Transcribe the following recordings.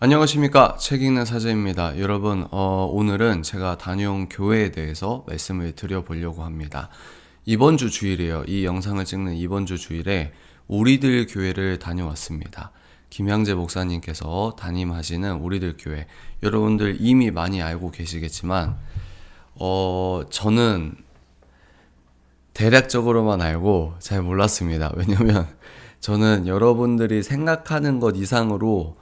안녕하십니까. 책 읽는 사제입니다. 여러분, 오늘은 제가 다녀온 교회에 대해서 말씀을 드려보려고 합니다. 이번 주 주일이에요. 이 영상을 찍는 이번 주 주일에 우리들 교회를 다녀왔습니다. 김양재 목사님께서 담임하시는 우리들 교회. 여러분들 이미 많이 알고 계시겠지만, 저는 대략적으로만 알고 잘 몰랐습니다. 왜냐면 저는 여러분들이 생각하는 것 이상으로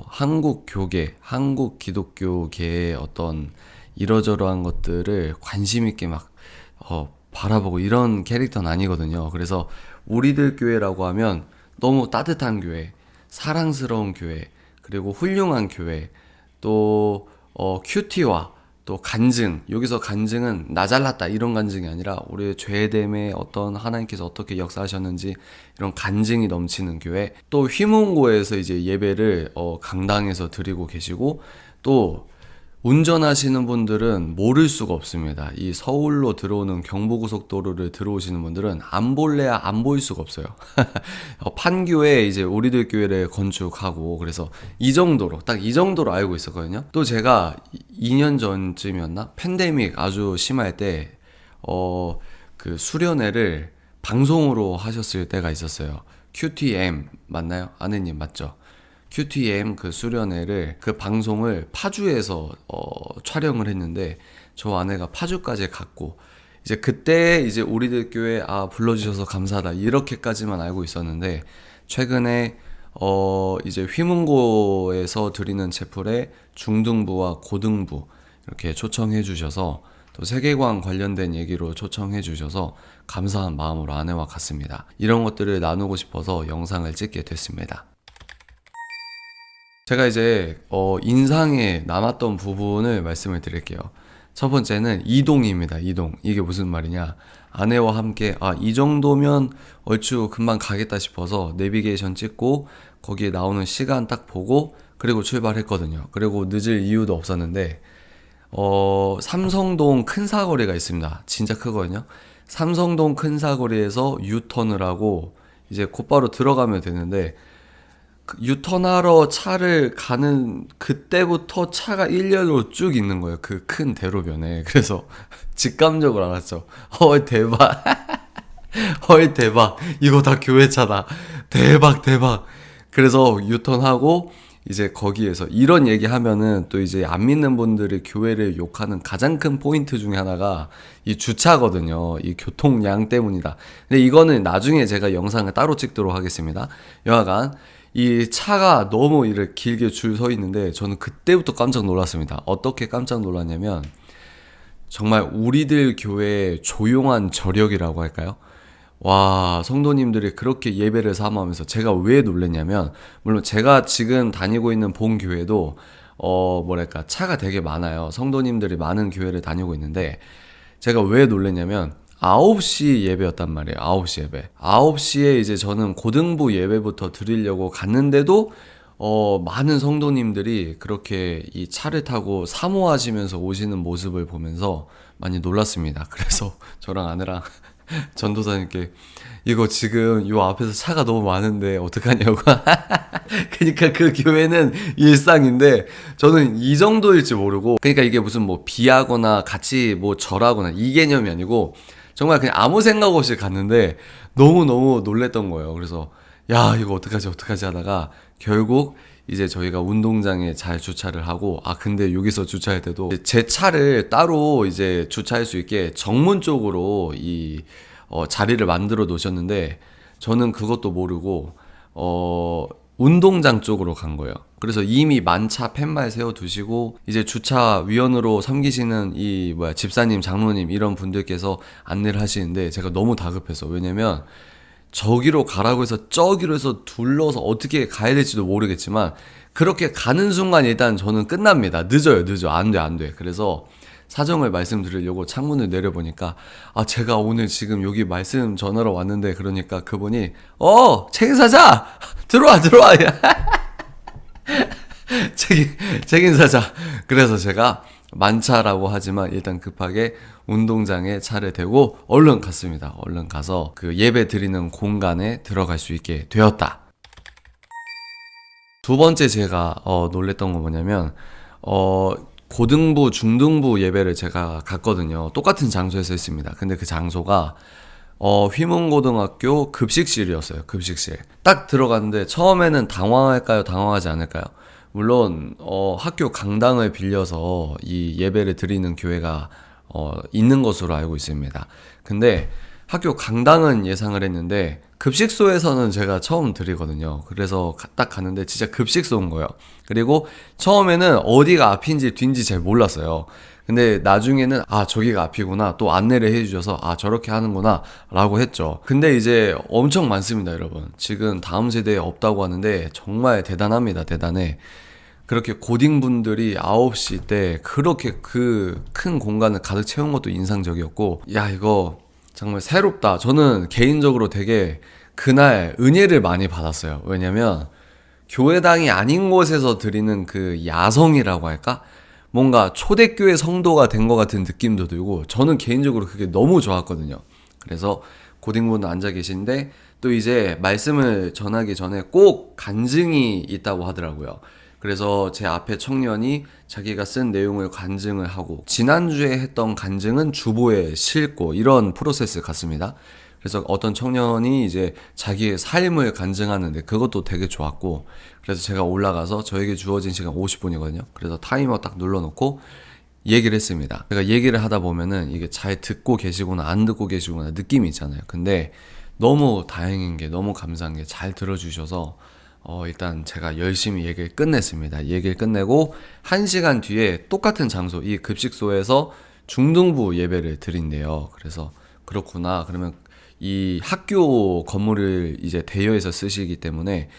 한국 교계, 한국 기독교계의 어떤 이러저러한 것들을 관심 있게 막 바라보고 이런 캐릭터는 아니거든요. 그래서 우리들 교회라고 하면 너무 따뜻한 교회, 사랑스러운 교회, 그리고 훌륭한 교회, 또 큐티와 또 간증, 여기서 간증은 나 잘났다 이런 간증이 아니라 우리의 죄됨에 어떤 하나님께서 어떻게 역사하셨는지 이런 간증이 넘치는 교회, 또 휘문고에서 이제 예배를 강당에서 드리고 계시고, 또 운전하시는 분들은 모를 수가 없습니다. 이 서울로 들어오는 경부고속도로를 들어오시는 분들은 안 볼래야 안 보일 수가 없어요. 판교에 이제 우리들 교회를 건축하고, 그래서 이 정도로, 딱 이 정도로 알고 있었거든요. 또 제가 2년 전쯤이었나? 팬데믹 아주 심할 때, 그 수련회를 방송으로 하셨을 때가 있었어요. QTM 맞나요? 아내님 맞죠? QTM 그 수련회를, 그 방송을 파주에서 촬영을 했는데, 저 아내가 파주까지 갔고, 이제 그때 이제 우리들 교회 불러주셔서 감사하다 이렇게까지만 알고 있었는데, 최근에 이제 휘문고에서 드리는 채플에 중등부와 고등부 이렇게 초청해 주셔서, 또 세계관 관련된 얘기로 초청해 주셔서 감사한 마음으로 아내와 갔습니다. 이런 것들을 나누고 싶어서 영상을 찍게 됐습니다. 제가 이제 인상에 남았던 부분을 말씀을 드릴게요. 첫 번째는 이동입니다. 이동. 이게 무슨 말이냐? 아내와 함께 이 정도면 얼추 금방 가겠다 싶어서 내비게이션 찍고 거기에 나오는 시간 딱 보고 그리고 출발했거든요. 그리고 늦을 이유도 없었는데, 삼성동 큰 사거리가 있습니다. 진짜 크거든요. 삼성동 큰 사거리에서 유턴을 하고 이제 곧바로 들어가면 되는데, 유턴하러 차를 가는 그때부터 차가 일렬로 쭉 있는 거예요. 그 큰 대로변에. 그래서 직감적으로 알았죠. 헐 대박. 헐 대박. 이거 다 교회 차다. 대박 대박. 그래서 유턴하고 이제 거기에서 이런 얘기 하면은 또 이제 안 믿는 분들이 교회를 욕하는 가장 큰 포인트 중에 하나가 이 주차거든요. 이 교통량 때문이다. 근데 이거는 나중에 제가 영상을 따로 찍도록 하겠습니다. 여하간 이 차가 너무 이렇게 길게 줄 서 있는데, 저는 그때부터 깜짝 놀랐습니다. 어떻게 깜짝 놀랐냐면, 정말 우리들 교회의 조용한 저력이라고 할까요? 와, 성도님들이 그렇게 예배를 사모하면서 제가 왜 놀랐냐면, 물론 제가 지금 다니고 있는 본 교회도 뭐랄까 차가 되게 많아요. 성도님들이 많은 교회를 다니고 있는데, 제가 왜 놀랐냐면 9시 예배였단 말이에요. 9시 예배. 9시에 이제 저는 고등부 예배부터 드리려고 갔는데도 많은 성도님들이 그렇게 이 차를 타고 사모하시면서 오시는 모습을 보면서 많이 놀랐습니다. 그래서 저랑 아내랑 전도사님께 이거 지금 요 앞에서 차가 너무 많은데 어떡하냐고. 그러니까 그 교회는 일상인데 저는 이 정도일지 모르고, 그러니까 이게 무슨 뭐 비하거나 같이 뭐 절하거나 이 개념이 아니고 정말 그냥 아무 생각 없이 갔는데 너무너무 놀랬던 거예요. 그래서 야, 이거 어떡하지 하다가 결국 이제 저희가 운동장에 잘 주차를 하고, 근데 여기서 주차할 때도 제 차를 따로 이제 주차할 수 있게 정문 쪽으로 이 자리를 만들어 놓으셨는데, 저는 그것도 모르고 운동장 쪽으로 간 거예요. 그래서 이미 만차 팻말 세워두시고 이제 주차 위원으로 섬기시는 이 집사님, 장로님 이런 분들께서 안내를 하시는데, 제가 너무 다급해서, 왜냐면 저기로 가라고 해서 저기로 해서 둘러서 어떻게 가야 될지도 모르겠지만 그렇게 가는 순간 일단 저는 끝납니다. 늦어요. 안 돼. 그래서 사정을 말씀드리려고 창문을 내려보니까 제가 오늘 지금 여기 말씀 전하러 왔는데, 그러니까 그분이 책임사자 들어와 책임사자. 그래서 제가 만차라고 하지만 일단 급하게 운동장에 차를 대고 얼른 갔습니다. 얼른 가서 그 예배 드리는 공간에 들어갈 수 있게 되었다. 두 번째 제가 놀랬던 건 뭐냐면 고등부, 중등부 예배를 제가 갔거든요. 똑같은 장소에서 했습니다. 근데 그 장소가 휘문고등학교 급식실이었어요. 급식실. 딱 들어갔는데 처음에는 당황할까요? 당황하지 않을까요? 물론 학교 강당을 빌려서 이 예배를 드리는 교회가 있는 것으로 알고 있습니다. 근데 학교 강당은 예상을 했는데 급식소에서는 제가 처음 드리거든요. 그래서 딱 갔는데 진짜 급식소인 거예요. 그리고 처음에는 어디가 앞인지 뒤인지 잘 몰랐어요. 근데 나중에는 저기가 앞이구나 또 안내를 해주셔서 저렇게 하는구나 라고 했죠. 근데 이제 엄청 많습니다, 여러분. 지금 다음 세대에 없다고 하는데 정말 대단합니다. 대단해. 그렇게 고딩분들이 9시 때 그렇게 그 큰 공간을 가득 채운 것도 인상적이었고, 야, 이거 정말 새롭다. 저는 개인적으로 되게 그날 은혜를 많이 받았어요. 왜냐면 교회당이 아닌 곳에서 드리는 그 야성이라고 할까? 뭔가 초대교회 성도가 된 것 같은 느낌도 들고, 저는 개인적으로 그게 너무 좋았거든요. 그래서 고딩분도 앉아 계신데 또 이제 말씀을 전하기 전에 꼭 간증이 있다고 하더라고요. 그래서 제 앞에 청년이 자기가 쓴 내용을 간증을 하고, 지난주에 했던 간증은 주보에 싣고, 이런 프로세스 같습니다. 그래서 어떤 청년이 이제 자기의 삶을 간증하는데 그것도 되게 좋았고, 그래서 제가 올라가서 저에게 주어진 시간 50분이거든요. 그래서 타이머 딱 눌러놓고 얘기를 했습니다. 제가 얘기를 하다 보면은 이게 잘 듣고 계시구나 안 듣고 계시구나 느낌이 있잖아요. 근데 너무 다행인 게, 너무 감사한 게 잘 들어주셔서 일단 제가 열심히 얘기를 끝냈습니다. 얘기를 끝내고 1시간 뒤에 똑같은 장소, 이 급식소에서 중등부 예배를 드린대요. 그래서 그렇구나. 그러면 이 학교 건물을 이제 대여해서 쓰시기 때문에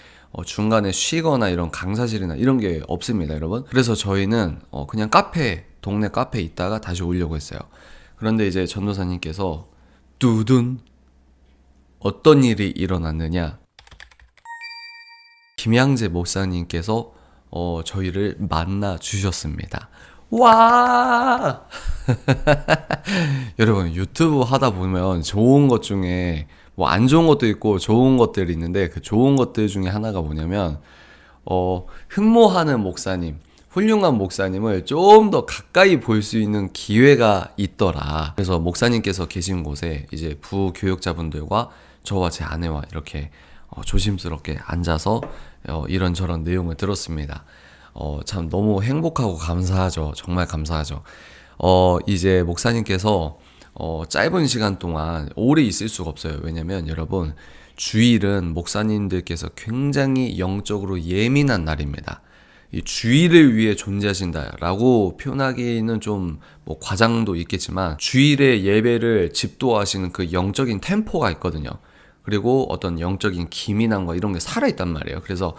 중간에 쉬거나 이런 강사실이나 이런 게 없습니다, 여러분. 그래서 저희는 그냥 동네 카페에 있다가 다시 오려고 했어요. 그런데 이제 전도사님께서 뚜둔, 어떤 일이 일어났느냐, 김양재 목사님께서 저희를 만나 주셨습니다. 와! 여러분, 유튜브 하다 보면 좋은 것 중에 뭐 안 좋은 것도 있고 좋은 것들이 있는데, 그 좋은 것들 중에 하나가 뭐냐면 흠모하는 목사님, 훌륭한 목사님을 좀 더 가까이 볼 수 있는 기회가 있더라. 그래서 목사님께서 계신 곳에 이제 부교역자분들과 저와 제 아내와 이렇게 조심스럽게 앉아서 이런저런 내용을 들었습니다. 참 너무 행복하고 감사하죠. 정말 감사하죠. 이제 목사님께서 짧은 시간 동안 오래 있을 수가 없어요. 왜냐면 여러분, 주일은 목사님들께서 굉장히 영적으로 예민한 날입니다. 이 주일을 위해 존재하신다라고 표현하기는 좀 뭐 과장도 있겠지만, 주일의 예배를 집도하시는 그 영적인 템포가 있거든요. 그리고 어떤 영적인 기민함과 이런 게 살아있단 말이에요. 그래서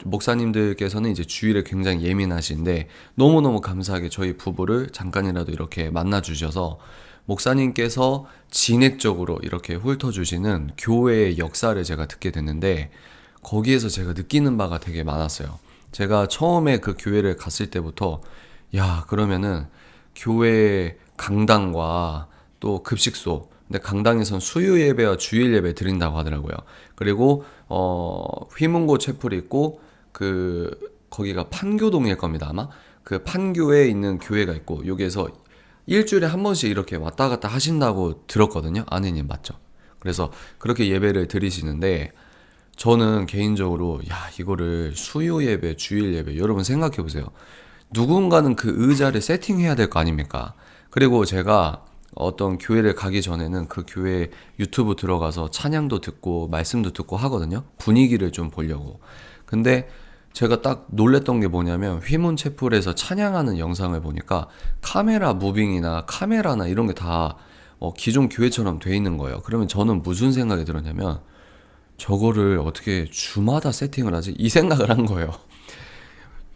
목사님들께서는 이제 주일에 굉장히 예민하신데, 너무너무 감사하게 저희 부부를 잠깐이라도 이렇게 만나주셔서 목사님께서 진액적으로 이렇게 훑어주시는 교회의 역사를 제가 듣게 됐는데, 거기에서 제가 느끼는 바가 되게 많았어요. 제가 처음에 그 교회를 갔을 때부터, 야, 그러면은 교회 강당과 또 급식소, 근데 강당에선 수요 예배와 주일 예배 드린다고 하더라고요. 그리고 휘문고 채플이 있고, 거기가 판교동일 겁니다, 아마. 그 판교에 있는 교회가 있고, 여기에서 일주일에 한 번씩 이렇게 왔다 갔다 하신다고 들었거든요. 아내님 맞죠? 그래서 그렇게 예배를 드리시는데, 저는 개인적으로 이거를 수요 예배, 주일 예배, 여러분 생각해 보세요. 누군가는 그 의자를 세팅해야 될 거 아닙니까? 그리고 제가 어떤 교회를 가기 전에는 그 교회 유튜브 들어가서 찬양도 듣고 말씀도 듣고 하거든요. 분위기를 좀 보려고. 근데 제가 딱 놀랬던 게 뭐냐면, 휘문채플에서 찬양하는 영상을 보니까 카메라 무빙이나 카메라나 이런 게 다 기존 교회처럼 돼 있는 거예요. 그러면 저는 무슨 생각이 들었냐면, 저거를 어떻게 주마다 세팅을 하지? 이 생각을 한 거예요.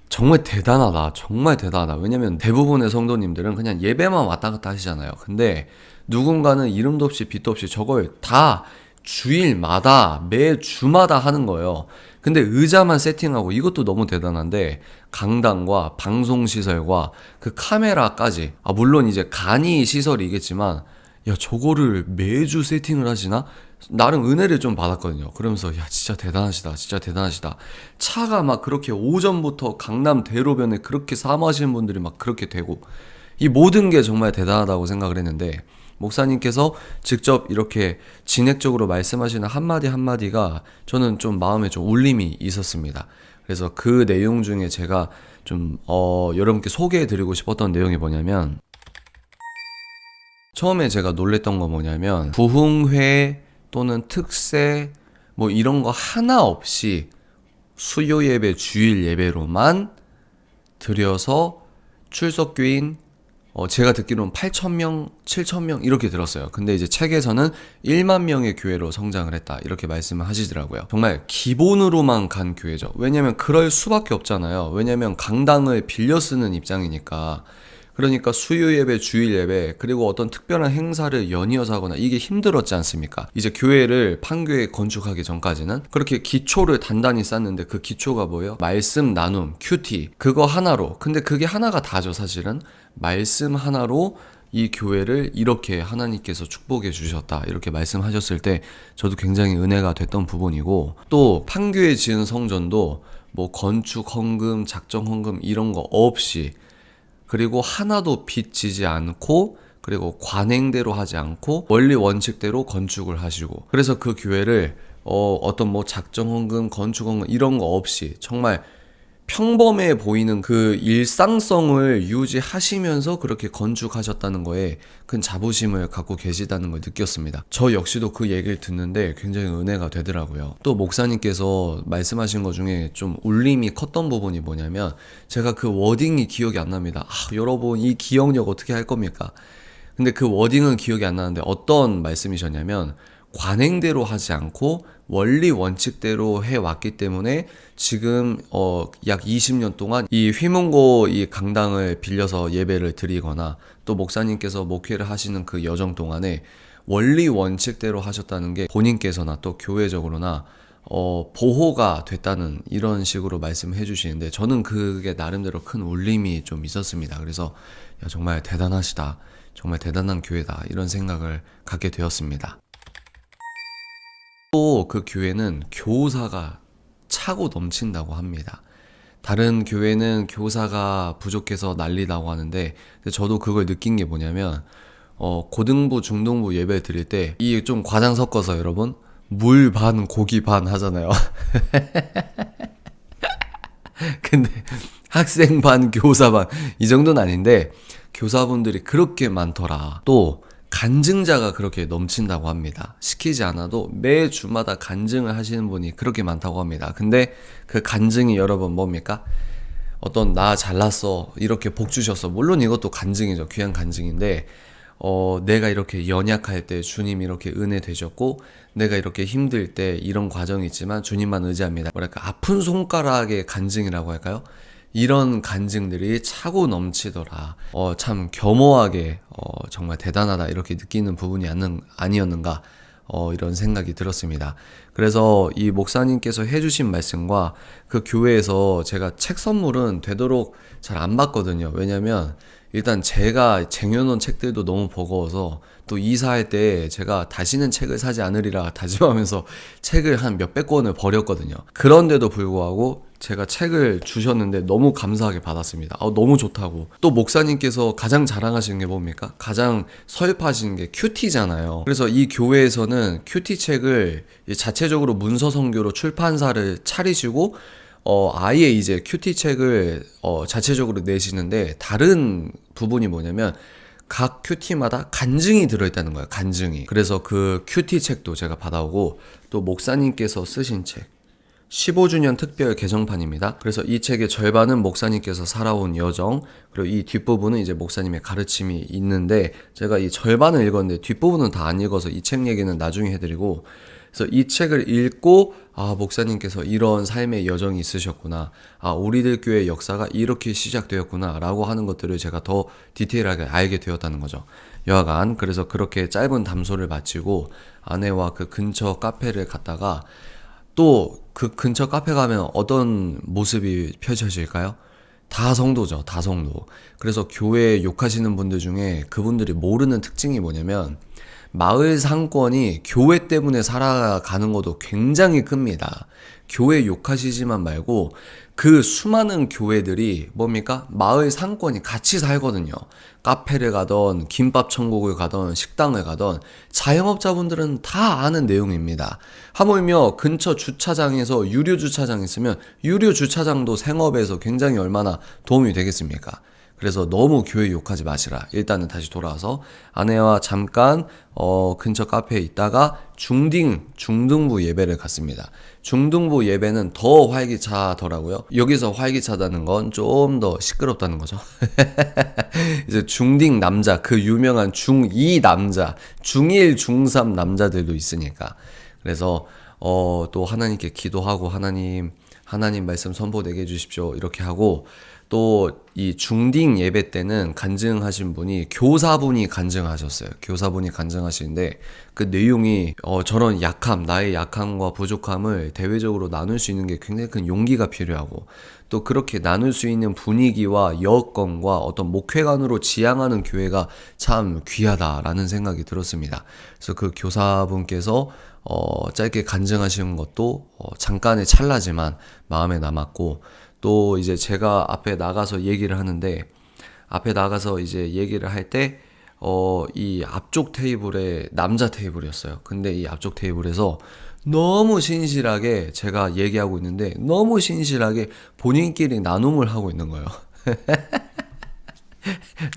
정말 대단하다. 정말 대단하다. 왜냐면 대부분의 성도님들은 그냥 예배만 왔다 갔다 하시잖아요. 근데 누군가는 이름도 없이 빛도 없이 저걸 다 주일마다 매 주마다 하는 거예요. 근데 의자만 세팅하고, 이것도 너무 대단한데 강당과 방송시설과 그 카메라까지, 물론 이제 간이 시설이겠지만, 야, 저거를 매주 세팅을 하시나? 나름 은혜를 좀 받았거든요. 그러면서 야 진짜 대단하시다, 진짜 대단하시다. 차가 막 그렇게 오전부터 강남 대로변에 그렇게 사모하시는 분들이 막 그렇게 되고, 이 모든 게 정말 대단하다고 생각을 했는데, 목사님께서 직접 이렇게 진액적으로 말씀하시는 한마디 한마디가 저는 좀 마음에 좀 울림이 있었습니다. 그래서 그 내용 중에 제가 좀 여러분께 소개해드리고 싶었던 내용이 뭐냐면, 처음에 제가 놀랬던 거 뭐냐면 부흥회 또는 특세 뭐 이런 거 하나 없이 수요 예배, 주일 예배로만 드려서 출석교인 제가 듣기로는 8,000명, 7,000명 이렇게 들었어요. 근데 이제 책에서는 1만 명의 교회로 성장을 했다 이렇게 말씀을 하시더라고요. 정말 기본으로만 간 교회죠. 왜냐면 그럴 수밖에 없잖아요. 왜냐면 강당을 빌려 쓰는 입장이니까. 그러니까 수요 예배, 주일 예배, 그리고 어떤 특별한 행사를 연이어서 하거나 이게 힘들었지 않습니까? 이제 교회를 판교에 건축하기 전까지는 그렇게 기초를 단단히 쌓는데, 그 기초가 뭐예요? 말씀 나눔, 큐티, 그거 하나로. 근데 그게 하나가 다죠, 사실은. 말씀 하나로 이 교회를 이렇게 하나님께서 축복해 주셨다 이렇게 말씀하셨을 때 저도 굉장히 은혜가 됐던 부분이고, 또 판교에 지은 성전도 뭐 건축 헌금, 작정 헌금 이런 거 없이, 그리고 하나도 빚지지 않고, 그리고 관행대로 하지 않고 원리 원칙대로 건축을 하시고, 그래서 그 교회를 어떤 뭐 작정헌금, 건축헌금 이런 거 없이 정말 평범해 보이는 그 일상성을 유지하시면서 그렇게 건축하셨다는 거에 큰 자부심을 갖고 계시다는 걸 느꼈습니다. 저 역시도 그 얘기를 듣는데 굉장히 은혜가 되더라고요. 또 목사님께서 말씀하신 것 중에 좀 울림이 컸던 부분이 뭐냐면, 제가 그 워딩이 기억이 안 납니다. 여러분 이 기억력 어떻게 할 겁니까? 근데 그 워딩은 기억이 안 나는데 어떤 말씀이셨냐면, 관행대로 하지 않고 원리 원칙대로 해왔기 때문에 지금 약 20년 동안 이 휘문고 이 강당을 빌려서 예배를 드리거나 또 목사님께서 목회를 하시는 그 여정 동안에 원리 원칙대로 하셨다는 게 본인께서나 또 교회적으로나 보호가 됐다는 이런 식으로 말씀해 주시는데, 저는 그게 나름대로 큰 울림이 좀 있었습니다. 그래서 야, 정말 대단하시다, 정말 대단한 교회다 이런 생각을 갖게 되었습니다. 또 그 교회는 교사가 차고 넘친다고 합니다. 다른 교회는 교사가 부족해서 난리다고 하는데, 저도 그걸 느낀 게 뭐냐면 고등부, 중등부 예배 드릴 때 이 좀 과장 섞어서 여러분 물 반 고기 반 하잖아요. 근데 학생 반 교사 반 이 정도는 아닌데 교사분들이 그렇게 많더라. 또 간증자가 그렇게 넘친다고 합니다. 시키지 않아도 매 주마다 간증을 하시는 분이 그렇게 많다고 합니다. 근데 그 간증이 여러분 뭡니까? 어떤 나 잘났어, 이렇게 복 주셨어. 물론 이것도 간증이죠. 귀한 간증인데 내가 이렇게 연약할 때 주님이 이렇게 은혜 되셨고, 내가 이렇게 힘들 때 이런 과정이 있지만 주님만 의지합니다. 뭐랄까 아픈 손가락의 간증이라고 할까요? 이런 간증들이 차고 넘치더라. 참 겸허하게 정말 대단하다 이렇게 느끼는 부분이 아니었는가 이런 생각이 들었습니다. 그래서 이 목사님께서 해주신 말씀과 그 교회에서 제가 책 선물은 되도록 잘 안 받거든요. 왜냐면 일단 제가 쟁여놓은 책들도 너무 버거워서, 또 이사할 때 제가 다시는 책을 사지 않으리라 다짐하면서 책을 한 몇백 권을 버렸거든요. 그런데도 불구하고 제가 책을 주셨는데 너무 감사하게 받았습니다. 너무 좋다고. 또 목사님께서 가장 자랑하시는 게 뭡니까? 가장 설파하시는 게 큐티잖아요. 그래서 이 교회에서는 큐티 책을 자체적으로 문서선교로 출판사를 차리시고 아예 이제 큐티 책을 자체적으로 내시는데, 다른 부분이 뭐냐면 각 큐티마다 간증이 들어있다는 거예요. 간증이. 그래서 그 큐티 책도 제가 받아오고, 또 목사님께서 쓰신 책 15주년 특별 개정판입니다. 그래서 이 책의 절반은 목사님께서 살아온 여정, 그리고 이 뒷부분은 이제 목사님의 가르침이 있는데, 제가 이 절반을 읽었는데 뒷부분은 다 안 읽어서 이 책 얘기는 나중에 해드리고, 그래서 이 책을 읽고 목사님께서 이런 삶의 여정이 있으셨구나, 우리들 교회 역사가 이렇게 시작되었구나 라고 하는 것들을 제가 더 디테일하게 알게 되었다는 거죠. 여하간 그래서 그렇게 짧은 담소를 마치고 아내와 그 근처 카페를 갔다가, 또 그 근처 카페 가면 어떤 모습이 펼쳐질까요? 다 성도죠. 다 성도. 그래서 교회 욕하시는 분들 중에 그분들이 모르는 특징이 뭐냐면, 마을 상권이 교회 때문에 살아가는 것도 굉장히 큽니다. 교회 욕하시지만 말고 그 수많은 교회들이 뭡니까? 마을 상권이 같이 살거든요. 카페를 가던 김밥 천국을 가던 식당을 가던 자영업자분들은 다 아는 내용입니다. 하물며 근처 주차장에서 유료 주차장 있으면 유료 주차장도 생업에서 굉장히 얼마나 도움이 되겠습니까? 그래서 너무 교회 욕하지 마시라. 일단은 다시 돌아와서 아내와 잠깐 근처 카페에 있다가 중등부 예배를 갔습니다. 중등부 예배는 더 활기차더라고요. 여기서 활기차다는 건 좀 더 시끄럽다는 거죠. 이제 중딩 남자, 그 유명한 중2 남자, 중1, 중3 남자들도 있으니까. 그래서 또 하나님께 기도하고 하나님 말씀 선포되게 해주십시오. 이렇게 하고 또 이 중딩 예배 때는 간증하신 분이 교사분이 간증하셨어요. 교사분이 간증하시는데 그 내용이 저런 나의 약함과 부족함을 대외적으로 나눌 수 있는 게 굉장히 큰 용기가 필요하고 또 그렇게 나눌 수 있는 분위기와 여건과 어떤 목회관으로 지향하는 교회가 참 귀하다라는 생각이 들었습니다. 그래서 그 교사분께서 짧게 간증하시는 것도 잠깐의 찰나지만 마음에 남았고 또 이제 제가 앞에 나가서 얘기를 하는데 앞에 나가서 이제 얘기를 할 때 이 앞쪽 테이블에 남자 테이블이었어요. 근데 이 앞쪽 테이블에서 너무 신실하게 제가 얘기하고 있는데 너무 신실하게 본인끼리 나눔을 하고 있는 거예요.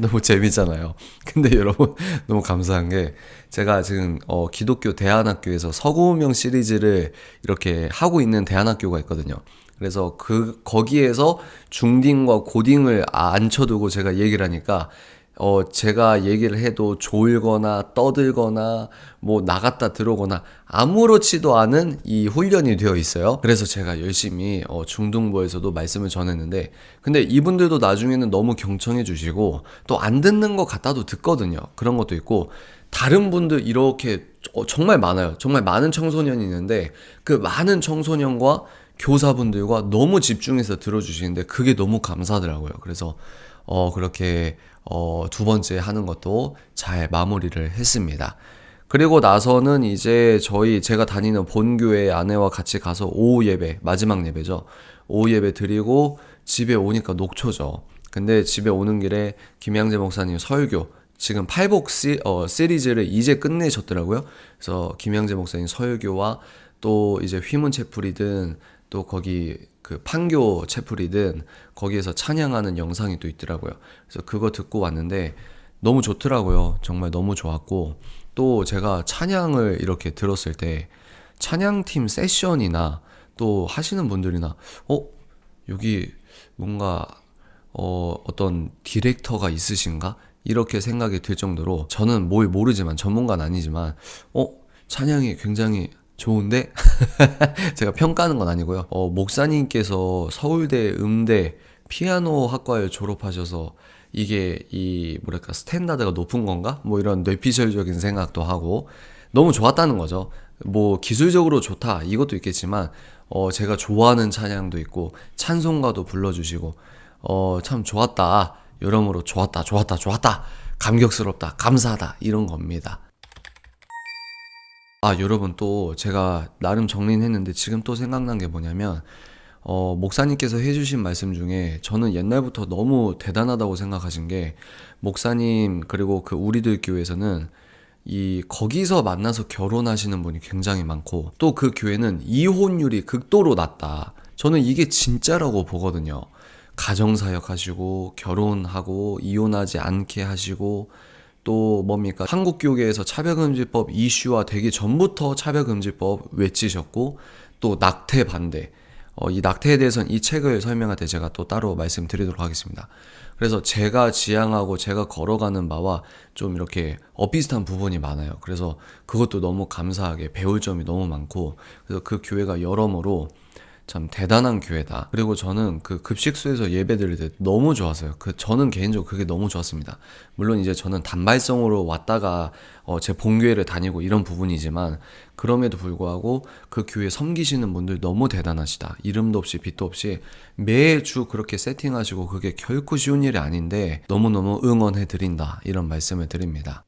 너무 재밌잖아요. 근데 여러분 너무 감사한 게 제가 지금 기독교 대안학교에서 서구운명 시리즈를 이렇게 하고 있는 대안학교가 있거든요. 그래서 거기에서 중딩과 고딩을 앉혀두고 제가 얘기를 하니까 제가 얘기를 해도 졸거나 떠들거나 뭐 나갔다 들어오거나 아무렇지도 않은 이 훈련이 되어 있어요. 그래서 제가 열심히 중등부에서도 말씀을 전했는데 근데 이분들도 나중에는 너무 경청해 주시고 또 안 듣는 것 같아도 듣거든요. 그런 것도 있고 다른 분들 이렇게 정말 많아요. 정말 많은 청소년이 있는데 그 많은 청소년과 교사분들과 너무 집중해서 들어주시는데 그게 너무 감사하더라고요. 그래서 그렇게 두 번째 하는 것도 잘 마무리를 했습니다. 그리고 나서는 이제 제가 다니는 본교회 아내와 같이 가서 오후 예배, 마지막 예배죠. 오후 예배 드리고 집에 오니까 녹초죠. 근데 집에 오는 길에 김양재 목사님 설교, 지금 팔복 시리즈를 이제 끝내셨더라고요. 그래서 김양재 목사님 설교와 또 이제 휘문 채플이든 또 거기 그 판교 채플이든 거기에서 찬양하는 영상이 또 있더라고요. 그래서 그거 듣고 왔는데 너무 좋더라고요. 정말 너무 좋았고 또 제가 찬양을 이렇게 들었을 때 찬양팀 세션이나 또 하시는 분들이나 여기 뭔가 어떤 디렉터가 있으신가? 이렇게 생각이 들 정도로 저는 뭘 모르지만 전문가는 아니지만 찬양이 굉장히 좋은데 제가 평가하는 건 아니고요. 목사님께서 서울대 음대 피아노 학과를 졸업하셔서 이게 뭐랄까 스탠다드가 높은 건가? 뭐 이런 뇌피셜적인 생각도 하고 너무 좋았다는 거죠. 뭐 기술적으로 좋다 이것도 있겠지만 제가 좋아하는 찬양도 있고 찬송가도 불러주시고 참 좋았다. 여러모로 좋았다. 감격스럽다. 감사하다. 이런 겁니다. 여러분 또 제가 나름 정리는 했는데 지금 또 생각난 게 뭐냐면 목사님께서 해주신 말씀 중에 저는 옛날부터 너무 대단하다고 생각하신 게 목사님 그리고 그 우리들 교회에서는 거기서 만나서 결혼하시는 분이 굉장히 많고 또 그 교회는 이혼율이 극도로 낮다. 저는 이게 진짜라고 보거든요. 가정사역 하시고 결혼하고 이혼하지 않게 하시고 또 뭡니까? 한국교계에서 차별금지법 이슈화 되기 전부터 차별금지법 외치셨고 또 낙태 반대. 이 낙태에 대해서는 이 책을 설명할 때 제가 또 따로 말씀드리도록 하겠습니다. 그래서 제가 지향하고 제가 걸어가는 바와 좀 이렇게 비슷한 부분이 많아요. 그래서 그것도 너무 감사하게 배울 점이 너무 많고 그래서 그 교회가 여러모로 참 대단한 교회다. 그리고 저는 그 급식소에서 예배 드릴 때 너무 좋았어요. 저는 개인적으로 그게 너무 좋았습니다. 물론 이제 저는 단발성으로 왔다가 제 본교회를 다니고 이런 부분이지만 그럼에도 불구하고 그 교회 섬기시는 분들 너무 대단하시다. 이름도 없이 빛도 없이 매주 그렇게 세팅하시고 그게 결코 쉬운 일이 아닌데 너무너무 응원해 드린다. 이런 말씀을 드립니다.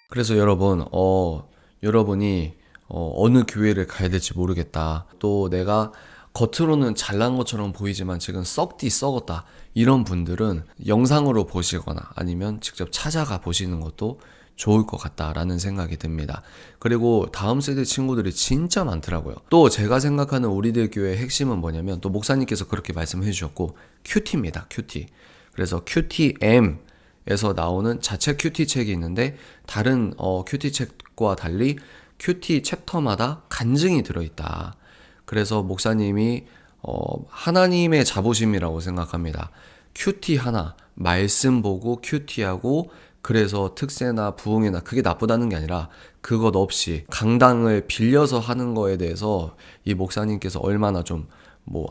그래서 여러분이 어느 교회를 가야 될지 모르겠다. 또 내가 겉으로는 잘난 것처럼 보이지만 지금 썩디 썩었다. 이런 분들은 영상으로 보시거나 아니면 직접 찾아가 보시는 것도 좋을 것 같다라는 생각이 듭니다. 그리고 다음 세대 친구들이 진짜 많더라고요. 또 제가 생각하는 우리들 교회의 핵심은 뭐냐면, 또 목사님께서 그렇게 말씀해 주셨고, 큐티입니다. 큐티. 그래서 QTM에서 나오는 자체 큐티 책이 있는데, 다른 큐티 책과 달리 큐티 챕터마다 간증이 들어있다. 그래서 목사님이 하나님의 자부심이라고 생각합니다. 큐티 하나, 말씀 보고 큐티하고, 그래서 특세나 부흥이나 그게 나쁘다는 게 아니라 그것 없이 강당을 빌려서 하는 거에 대해서 이 목사님께서 얼마나 좀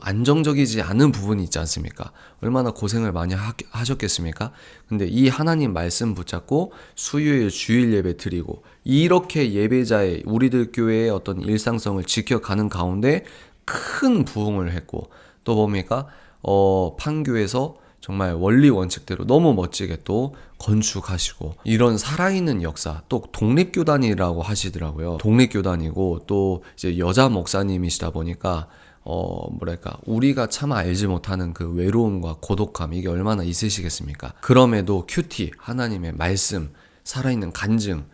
안정적이지 않은 부분이 있지 않습니까? 얼마나 고생을 많이 하셨겠습니까? 근데 이 하나님 말씀 붙잡고 수요일 주일 예배 드리고, 이렇게 예배자의 우리들 교회의 어떤 일상성을 지켜가는 가운데 큰 부흥을 했고, 또 뭡니까? 판교에서 정말 원리 원칙대로 너무 멋지게 또 건축하시고, 이런 살아있는 역사, 또 독립교단이라고 하시더라고요. 독립교단이고 또 이제 여자 목사님이시다 보니까 우리가 참 알지 못하는 그 외로움과 고독함, 이게 얼마나 있으시겠습니까? 그럼에도 큐티, 하나님의 말씀, 살아있는 간증,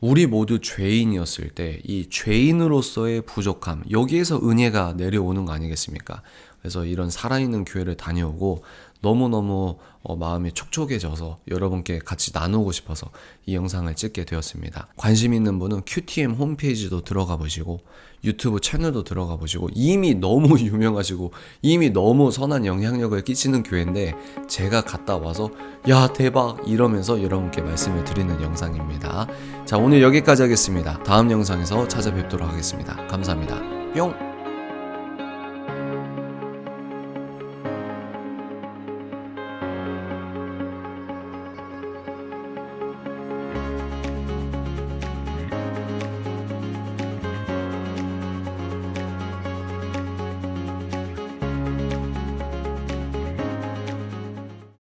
우리 모두 죄인이었을 때 이 죄인으로서의 부족함, 여기에서 은혜가 내려오는 거 아니겠습니까? 그래서 이런 살아있는 교회를 다녀오고 너무너무 마음이 촉촉해져서 여러분께 같이 나누고 싶어서 이 영상을 찍게 되었습니다. 관심 있는 분은 QTM 홈페이지도 들어가 보시고 유튜브 채널도 들어가 보시고, 이미 너무 유명하시고 이미 너무 선한 영향력을 끼치는 교회인데 제가 갔다 와서 야 대박 이러면서 여러분께 말씀을 드리는 영상입니다. 자, 오늘 여기까지 하겠습니다. 다음 영상에서 찾아뵙도록 하겠습니다. 감사합니다. 뿅!